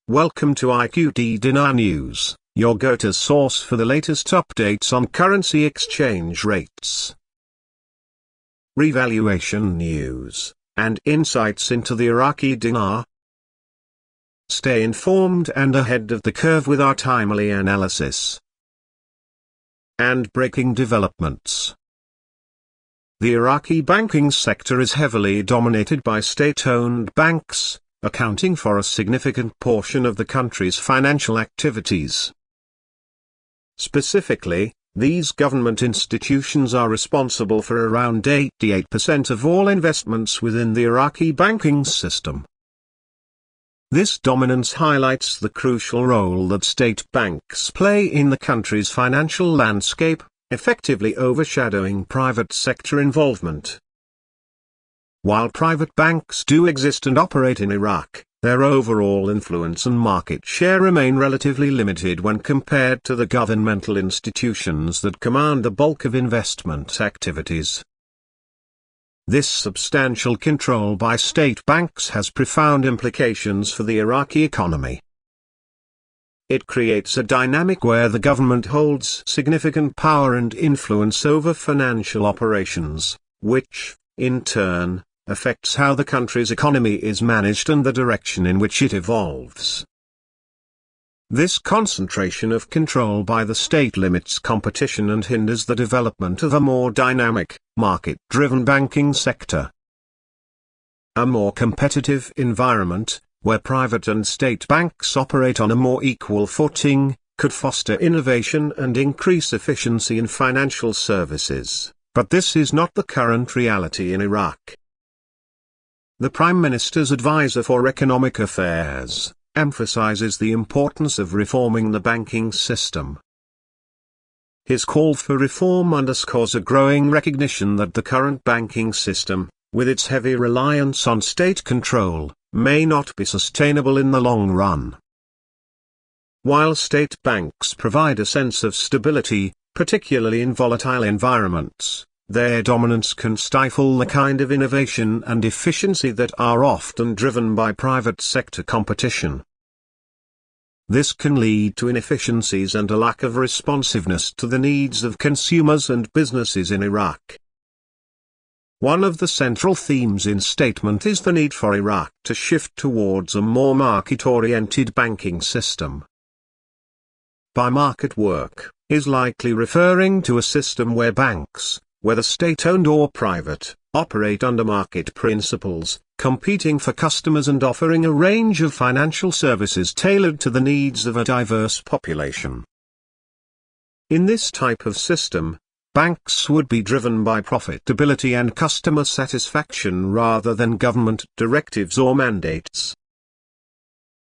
Welcome to IQD Dinar News, your go-to source for the latest updates on currency exchange rates, revaluation news, and insights into the Iraqi dinar. Stay informed and ahead of the curve with our timely analysis and breaking developments. The Iraqi banking sector is heavily dominated by state-owned banks, accounting for a significant portion of the country's financial activities. Specifically, these government institutions are responsible for around 88% of all investments within the Iraqi banking system. This dominance highlights the crucial role that state banks play in the country's financial landscape, effectively overshadowing private sector involvement. While private banks do exist and operate in Iraq, their overall influence and market share remain relatively limited when compared to the governmental institutions that command the bulk of investment activities. This substantial control by state banks has profound implications for the Iraqi economy. It creates a dynamic where the government holds significant power and influence over financial operations, which, in turn, affects how the country's economy is managed and the direction in which it evolves. This concentration of control by the state limits competition and hinders the development of a more dynamic, market-driven banking sector. A more competitive environment, where private and state banks operate on a more equal footing, could foster innovation and increase efficiency in financial services, but this is not the current reality in Iraq. The Prime Minister's advisor for economic affairs emphasizes the importance of reforming the banking system. His call for reform underscores a growing recognition that the current banking system, with its heavy reliance on state control, may not be sustainable in the long run. While state banks provide a sense of stability, particularly in volatile environments, their dominance can stifle the kind of innovation and efficiency that are often driven by private sector competition. This can lead to inefficiencies and a lack of responsiveness to the needs of consumers and businesses in Iraq. One of the central themes in statement is the need for Iraq to shift towards a more market-oriented banking system. By market work, is likely referring to a system where banks, whether state-owned or private, operate under market principles, competing for customers and offering a range of financial services tailored to the needs of a diverse population. In this type of system, banks would be driven by profitability and customer satisfaction rather than government directives or mandates.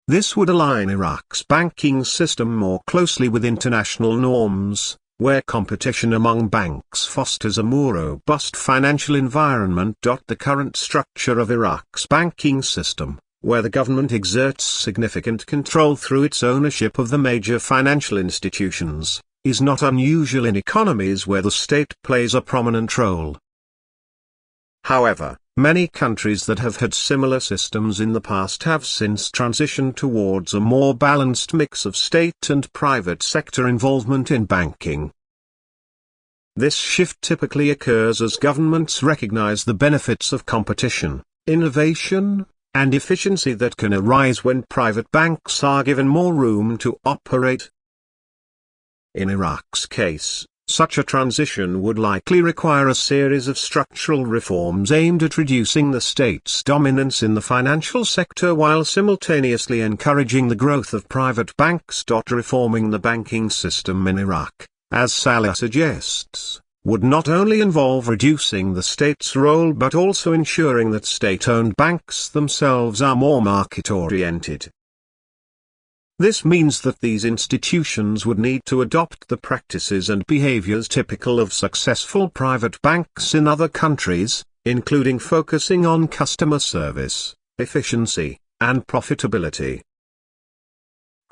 This would align Iraq's banking system more closely with international norms, where competition among banks fosters a more robust financial environment. The current structure of Iraq's banking system, where the government exerts significant control through its ownership of the major financial institutions, is not unusual in economies where the state plays a prominent role. However, many countries that have had similar systems in the past have since transitioned towards a more balanced mix of state and private sector involvement in banking. This shift typically occurs as governments recognize the benefits of competition, innovation, and efficiency that can arise when private banks are given more room to operate. In Iraq's case, such a transition would likely require a series of structural reforms aimed at reducing the state's dominance in the financial sector while simultaneously encouraging the growth of private banks. Reforming the banking system in Iraq, as Salah suggests, would not only involve reducing the state's role but also ensuring that state-owned banks themselves are more market-oriented. This means that these institutions would need to adopt the practices and behaviors typical of successful private banks in other countries, including focusing on customer service, efficiency, and profitability.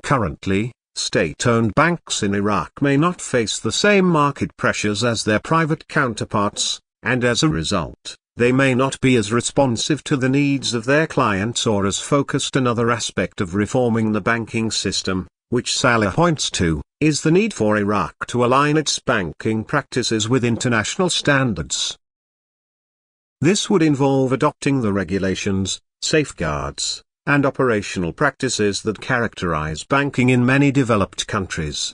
Currently, state-owned banks in Iraq may not face the same market pressures as their private counterparts, and as a result, they may not be as responsive to the needs of their clients or as focused. Another aspect of reforming the banking system, which Saleh points to, is the need for Iraq to align its banking practices with international standards. This would involve adopting the regulations, safeguards, and operational practices that characterize banking in many developed countries.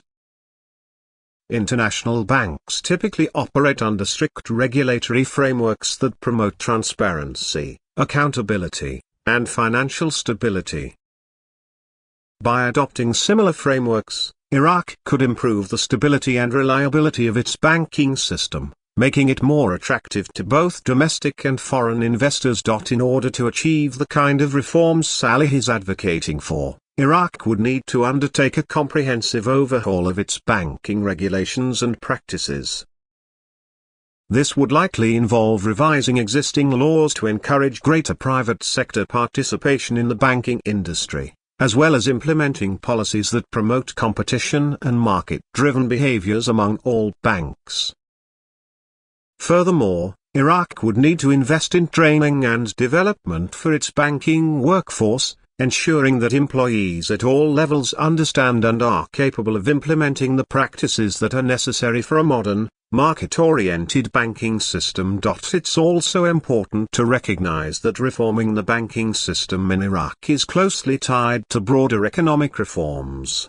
International banks typically operate under strict regulatory frameworks that promote transparency, accountability, and financial stability. By adopting similar frameworks, Iraq could improve the stability and reliability of its banking system, making it more attractive to both domestic and foreign investors. In order to achieve the kind of reforms Saleh is advocating for, Iraq would need to undertake a comprehensive overhaul of its banking regulations and practices. This would likely involve revising existing laws to encourage greater private sector participation in the banking industry, as well as implementing policies that promote competition and market-driven behaviors among all banks. Furthermore, Iraq would need to invest in training and development for its banking workforce, ensuring that employees at all levels understand and are capable of implementing the practices that are necessary for a modern, market-oriented banking system. It's also important to recognize that reforming the banking system in Iraq is closely tied to broader economic reforms.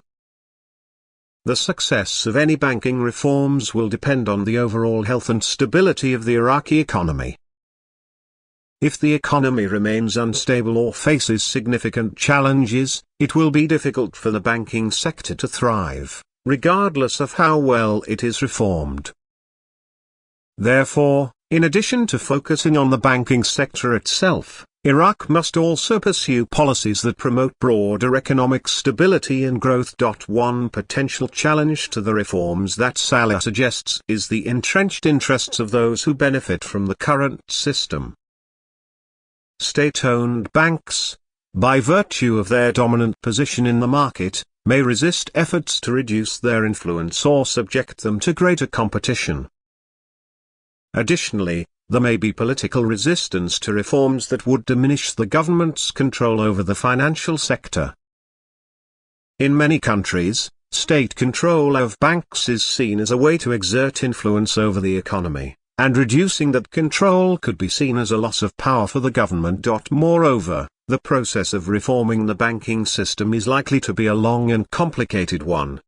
The success of any banking reforms will depend on the overall health and stability of the Iraqi economy. If the economy remains unstable or faces significant challenges, it will be difficult for the banking sector to thrive, regardless of how well it is reformed. Therefore, in addition to focusing on the banking sector itself, Iraq must also pursue policies that promote broader economic stability and growth. One potential challenge to the reforms that Saleh suggests is the entrenched interests of those who benefit from the current system. State-owned banks, by virtue of their dominant position in the market, may resist efforts to reduce their influence or subject them to greater competition. Additionally, there may be political resistance to reforms that would diminish the government's control over the financial sector. In many countries, state control of banks is seen as a way to exert influence over the economy, and reducing that control could be seen as a loss of power for the government. Moreover, the process of reforming the banking system is likely to be a long and complicated one.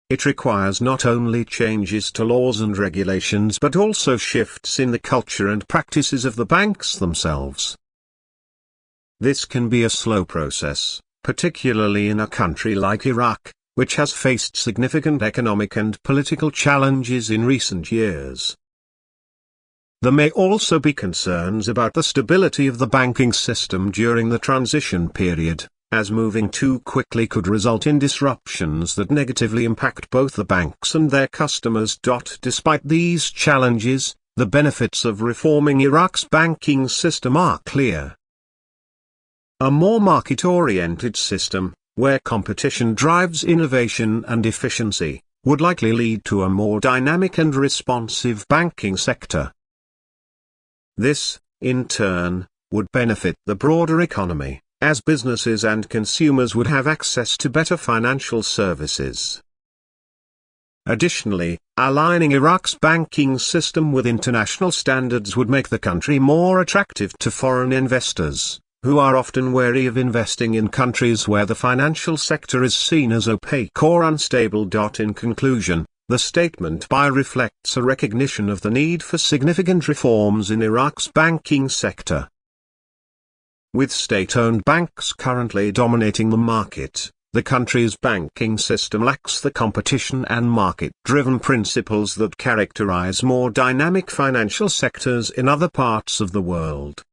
It requires not only changes to laws and regulations but also shifts in the culture and practices of the banks themselves. This can be a slow process, particularly in a country like Iraq, which has faced significant economic and political challenges in recent years. There may also be concerns about the stability of the banking system during the transition period, as moving too quickly could result in disruptions that negatively impact both the banks and their customers. Despite these challenges, the benefits of reforming Iraq's banking system are clear. A more market-oriented system, where competition drives innovation and efficiency, would likely lead to a more dynamic and responsive banking sector. This, in turn, would benefit the broader economy, as businesses and consumers would have access to better financial services. Additionally, aligning Iraq's banking system with international standards would make the country more attractive to foreign investors, who are often wary of investing in countries where the financial sector is seen as opaque or unstable. In conclusion, the statement reflects a recognition of the need for significant reforms in Iraq's banking sector. With state-owned banks currently dominating the market, the country's banking system lacks the competition and market-driven principles that characterize more dynamic financial sectors in other parts of the world.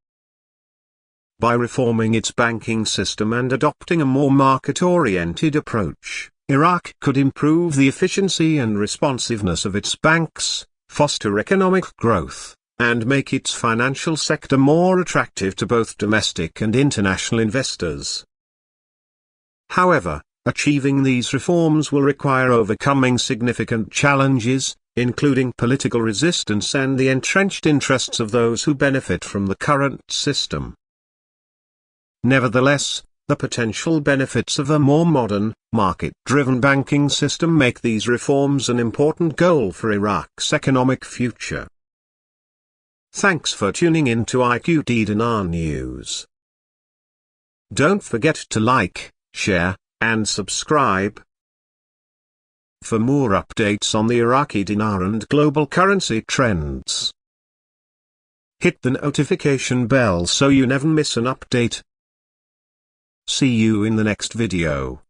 By reforming its banking system and adopting a more market-oriented approach, Iraq could improve the efficiency and responsiveness of its banks, foster economic growth, and make its financial sector more attractive to both domestic and international investors. However, achieving these reforms will require overcoming significant challenges, including political resistance and the entrenched interests of those who benefit from the current system. Nevertheless, the potential benefits of a more modern, market-driven banking system make these reforms an important goal for Iraq's economic future. Thanks for tuning in to IQD Dinar News. Don't forget to like, share, and subscribe. For more updates on the Iraqi dinar and global currency trends, hit the notification bell so you never miss an update. See you in the next video.